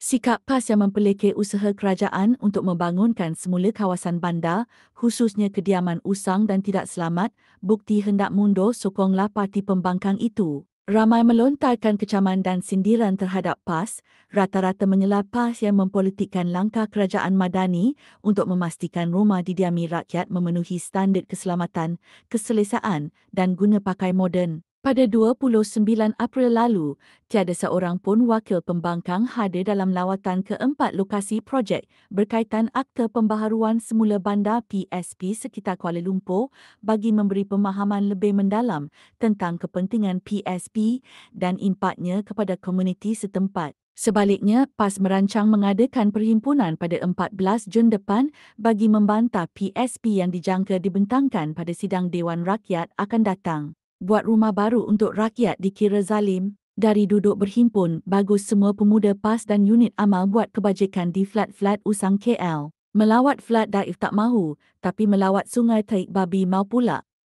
Sikap PAS yang memperlekeh usaha kerajaan untuk membangunkan semula kawasan bandar, khususnya kediaman usang dan tidak selamat, bukti hendak mundur sokonglah parti pembangkang itu. Ramai melontarkan kecaman dan sindiran terhadap PAS, rata-rata menyela PAS yang mempolitikkan langkah kerajaan Madani untuk memastikan rumah didiami rakyat memenuhi standard keselamatan, keselesaan dan guna pakai moden. Pada 29 April lalu, tiada seorang pun wakil pembangkang hadir dalam lawatan ke 4 lokasi projek berkaitan Akta Pembaharuan Semula Bandar PSP sekitar Kuala Lumpur bagi memberi pemahaman lebih mendalam tentang kepentingan PSP dan impaknya kepada komuniti setempat. Sebaliknya, PAS merancang mengadakan perhimpunan pada 14 Jun depan bagi membantah PSP yang dijangka dibentangkan pada sidang Dewan Rakyat akan datang. Buat rumah baru untuk rakyat dikira zalim. Dari duduk berhimpun, bagus semua pemuda PAS dan unit amal buat kebajikan di flat-flat usang KL. Melawat flat Daif tak mahu, tapi melawat Sungai Taik Babi mau pula.